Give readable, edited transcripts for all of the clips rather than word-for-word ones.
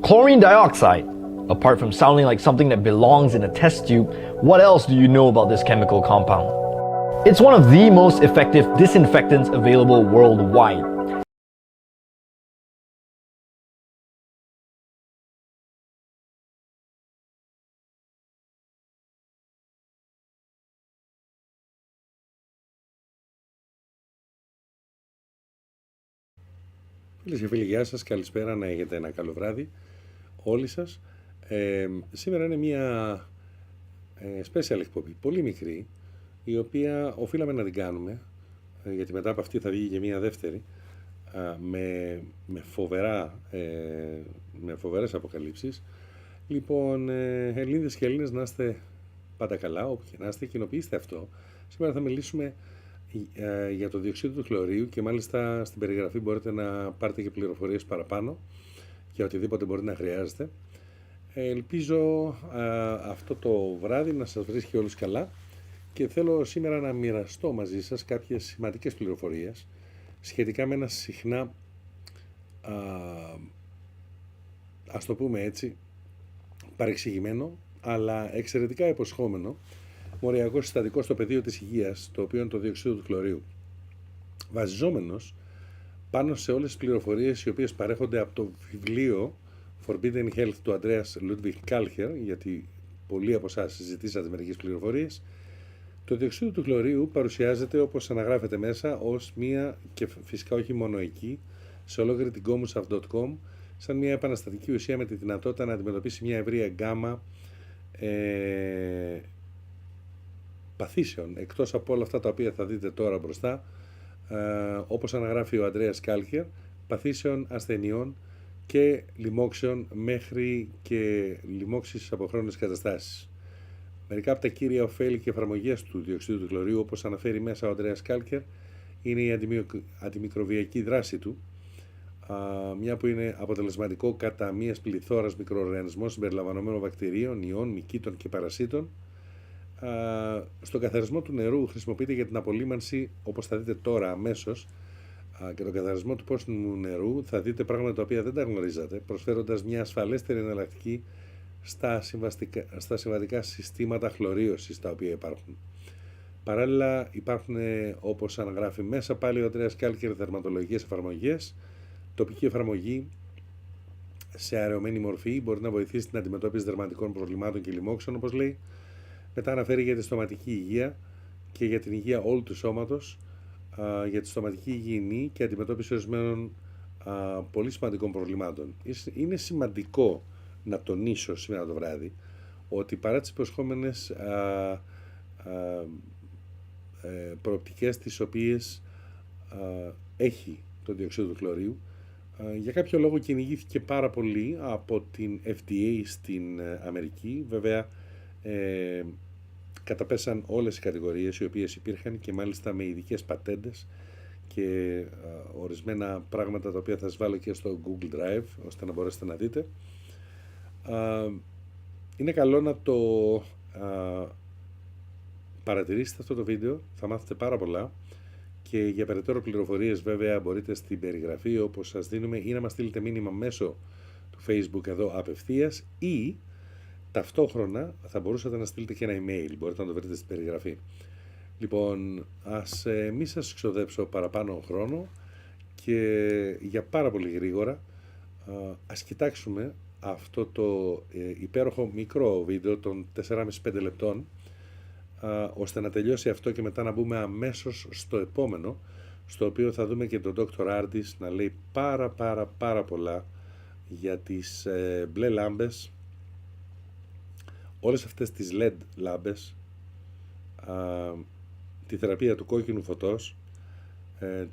Chlorine dioxide. Apart from sounding like something that belongs in a test tube, what else do you know about this chemical compound? It's one of the most effective disinfectants available worldwide. Φίλες και φίλοι, γεια σας, καλησπέρα, να έχετε ένα καλό βράδυ όλοι σας. Σήμερα είναι μια special εκπομπή, πολύ μικρή, η οποία οφείλαμε να την κάνουμε, γιατί μετά από αυτή θα βγει και μια δεύτερη, με φοβερές αποκαλύψεις. Λοιπόν, Ελληνίδες και Έλληνες, να είστε πάντα καλά, όπου και να είστε, κοινοποιήστε αυτό. Σήμερα θα μιλήσουμε για το διοξείδιο του χλωρίου και μάλιστα στην περιγραφή μπορείτε να πάρετε και πληροφορίες παραπάνω για οτιδήποτε μπορείτε να χρειάζεστε. Ελπίζω αυτό το βράδυ να σας βρίσκει όλους καλά και θέλω σήμερα να μοιραστώ μαζί σας κάποιες σημαντικές πληροφορίες σχετικά με ένα συχνά, ας το πούμε έτσι, παρεξηγημένο αλλά εξαιρετικά υποσχόμενο μοριακό συστατικό στο πεδίο της υγείας, το οποίο είναι το διοξείδιο του χλωρίου. Βασιζόμενος πάνω σε όλες τις πληροφορίες οι οποίες παρέχονται από το βιβλίο Forbidden Health του Ανδρέας Ludwig Kalcher, γιατί πολλοί από εσάς συζητήσατε μερικές πληροφορίες, το διοξείδιο του χλωρίου παρουσιάζεται, όπως αναγράφεται μέσα, ως μία, και φυσικά όχι μόνο εκεί, σε ολόκληρη την comusaf.com, σαν μια επαναστατική ουσία με τη δυνατότητα να αντιμετωπίσει μια ευρεία γκάμα παθήσεων, εκτός από όλα αυτά τα οποία θα δείτε τώρα μπροστά, όπως αναγράφει ο Ανδρέας Κάλχερ, παθήσεων, ασθενειών και λοιμόξεων μέχρι και λοιμώξεις από χρόνιες καταστάσεις. Μερικά από τα κύρια ωφέλη και εφαρμογές του διοξειδίου του χλωρίου, όπως αναφέρει μέσα ο Ανδρέας Κάλχερ, είναι η αντιμικροβιακή δράση του, μια που είναι αποτελεσματικό κατά μιας πληθώρας μικροοργανισμών συμπεριλαμβανομένων βακτηρίων, ιών, μυκήτων και παρασίτων. Στον καθαρισμό του νερού χρησιμοποιείται για την απολύμανση, όπως θα δείτε τώρα αμέσως, και τον καθαρισμό του πόσιμου νερού θα δείτε πράγματα τα οποία δεν τα γνωρίζατε, προσφέροντας μια ασφαλέστερη εναλλακτική στα συμβατικά συστήματα χλωρίωσης τα οποία υπάρχουν. Παράλληλα υπάρχουν, όπως αναγράφει μέσα πάλι ο Ανδρέας Κάλκερ, δερματολογικές εφαρμογές. Τοπική εφαρμογή σε αερεωμένη μορφή μπορεί να βοηθήσει την αντιμετώπιση δερματικών προβλημάτων και λοιμόξεων, όπως λέει. Μετά αναφέρει για τη στοματική υγεία και για την υγεία όλου του σώματος, για τη στοματική υγιεινή και αντιμετώπιση ορισμένων πολύ σημαντικών προβλημάτων. Είναι σημαντικό να τονίσω σήμερα το βράδυ ότι παρά τις υποσχόμενες προοπτικές τις οποίες έχει το διοξείδιο του χλωρίου, για κάποιο λόγο κυνηγήθηκε πάρα πολύ από την FDA στην Αμερική. Βέβαια, καταπέσαν όλες οι κατηγορίες οι οποίες υπήρχαν και μάλιστα με ειδικές πατέντες και ορισμένα πράγματα τα οποία θα σας βάλω και στο Google Drive ώστε να μπορέσετε να δείτε. Είναι καλό να το παρατηρήσετε αυτό το βίντεο, θα μάθετε πάρα πολλά και για περαιτέρω πληροφορίες βέβαια μπορείτε στην περιγραφή όπως σας δίνουμε ή να μας στείλετε μήνυμα μέσω του Facebook εδώ απευθείας ή ταυτόχρονα θα μπορούσατε να στείλετε και ένα email, μπορείτε να το βρείτε στην περιγραφή. Λοιπόν, ας μη σας ξοδέψω παραπάνω χρόνο και για πάρα πολύ γρήγορα ας κοιτάξουμε αυτό το υπέροχο μικρό βίντεο των 4,5-5 λεπτών, ώστε να τελειώσει αυτό και μετά να μπούμε αμέσως στο επόμενο, στο οποίο θα δούμε και τον Dr. Ardis να λέει πάρα πολλά για τις μπλε λάμπες, όλες αυτές τις LED λάμπες, τη θεραπεία του κόκκινου φωτός,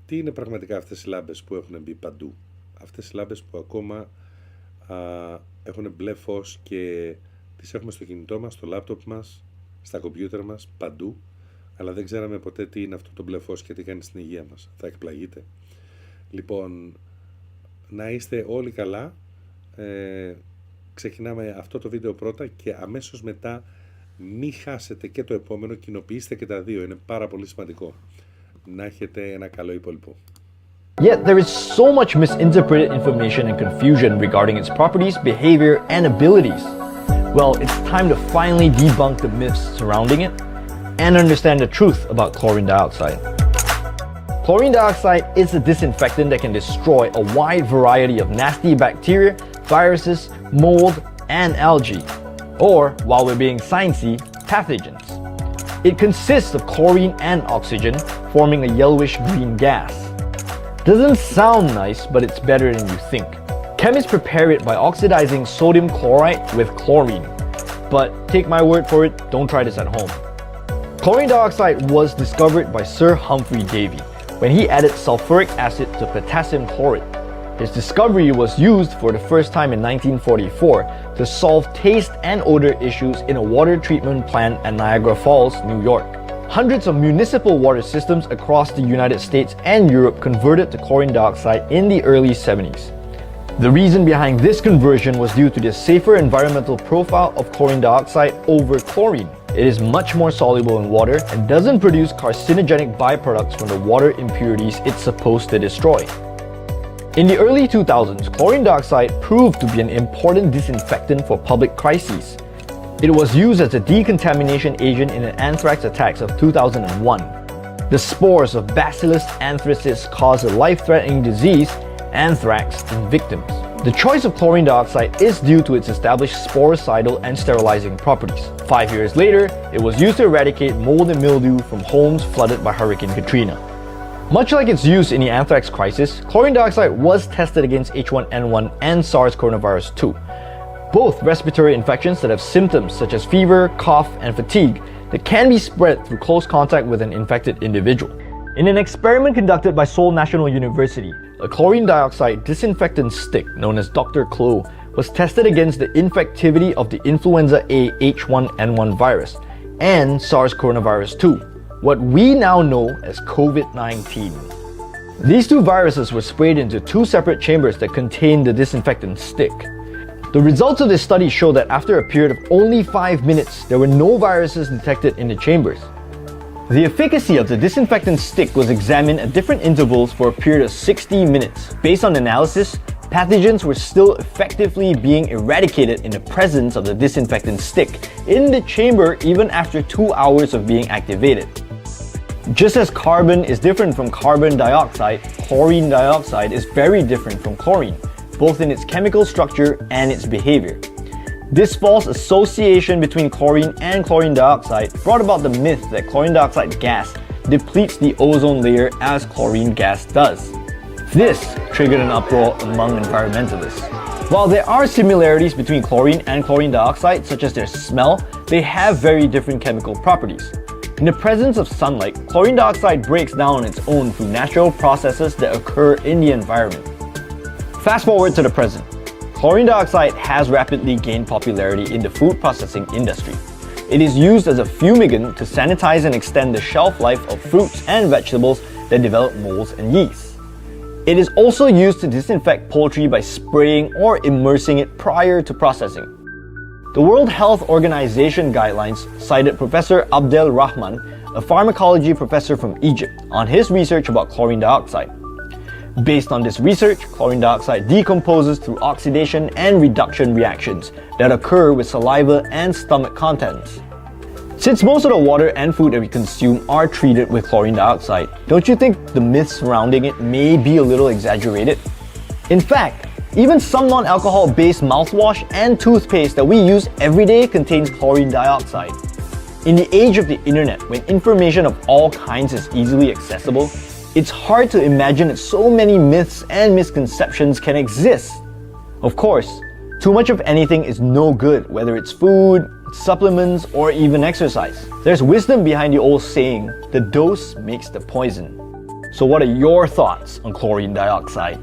τι είναι πραγματικά αυτές οι λάμπες που έχουν μπει παντού, αυτές οι λάμπες που ακόμα έχουν μπλε φως και τις έχουμε στο κινητό μας, στο λάπτοπ μας, στα κομπιούτερ μας, παντού, αλλά δεν ξέραμε ποτέ τι είναι αυτό το μπλε φως και τι κάνει στην υγεία μας. Θα εκπλαγείτε. Λοιπόν, να είστε όλοι καλά. Ξεκινάμε αυτό το βίντεο πρώτα και αμέσως μετά μη χάσετε και το επόμενο, κοινοποιήστε και τα δύο, είναι πάρα πολύ σημαντικό. Να έχετε ένα καλό υπόλοιπο. Yet there is so much misinterpreted information and confusion regarding its properties, behavior, and abilities. Well, it's time to finally debunk the myths surrounding it and understand the truth about chlorine dioxide. Chlorine dioxide is a disinfectant that can destroy a wide variety of nasty bacteria, viruses, mold, and algae, or, while we're being sciencey, pathogens. It consists of chlorine and oxygen, forming a yellowish-green gas. Doesn't sound nice, but it's better than you think. Chemists prepare it by oxidizing sodium chloride with chlorine. But take my word for it, don't try this at home. Chlorine dioxide was discovered by Sir Humphrey Davy when he added sulfuric acid to potassium chloride. His discovery was used for the first time in 1944 to solve taste and odor issues in a water treatment plant at Niagara Falls, New York. Hundreds of municipal water systems across the United States and Europe converted to chlorine dioxide in the early 70s. The reason behind this conversion was due to the safer environmental profile of chlorine dioxide over chlorine. It is much more soluble in water and doesn't produce carcinogenic byproducts from the water impurities it's supposed to destroy. In the early 2000s, chlorine dioxide proved to be an important disinfectant for public crises. It was used as a decontamination agent in the anthrax attacks of 2001. The spores of Bacillus anthracis caused a life-threatening disease, anthrax, in victims. The choice of chlorine dioxide is due to its established sporicidal and sterilizing properties. 5 years later, it was used to eradicate mold and mildew from homes flooded by Hurricane Katrina. Much like its use in the anthrax crisis, chlorine dioxide was tested against H1N1 and SARS coronavirus 2, both respiratory infections that have symptoms such as fever, cough, and fatigue that can be spread through close contact with an infected individual. In an experiment conducted by Seoul National University, a chlorine dioxide disinfectant stick known as Dr. Clo was tested against the infectivity of the influenza A H1N1 virus and SARS coronavirus 2, what we now know as COVID-19. These two viruses were sprayed into two separate chambers that contained the disinfectant stick. The results of this study show that after a period of only 5 minutes, there were no viruses detected in the chambers. The efficacy of the disinfectant stick was examined at different intervals for a period of 60 minutes. Based on analysis, pathogens were still effectively being eradicated in the presence of the disinfectant stick in the chamber even after 2 hours of being activated. Just as carbon is different from carbon dioxide, chlorine dioxide is very different from chlorine, both in its chemical structure and its behavior. This false association between chlorine and chlorine dioxide brought about the myth that chlorine dioxide gas depletes the ozone layer as chlorine gas does. This triggered an uproar among environmentalists. While there are similarities between chlorine and chlorine dioxide, such as their smell, they have very different chemical properties. In the presence of sunlight, chlorine dioxide breaks down on its own through natural processes that occur in the environment. Fast forward to the present. Chlorine dioxide has rapidly gained popularity in the food processing industry. It is used as a fumigant to sanitize and extend the shelf life of fruits and vegetables that develop molds and yeast. It is also used to disinfect poultry by spraying or immersing it prior to processing. The World Health Organization guidelines cited Professor Abdel Rahman, a pharmacology professor from Egypt, on his research about chlorine dioxide. Based on this research, chlorine dioxide decomposes through oxidation and reduction reactions that occur with saliva and stomach contents. Since most of the water and food that we consume are treated with chlorine dioxide, don't you think the myths surrounding it may be a little exaggerated? In fact, even some non-alcohol-based mouthwash and toothpaste that we use every day contains chlorine dioxide. In the age of the internet, when information of all kinds is easily accessible, it's hard to imagine that so many myths and misconceptions can exist. Of course, too much of anything is no good, whether it's food, supplements, or even exercise. There's wisdom behind the old saying, the dose makes the poison. So what are your thoughts on chlorine dioxide?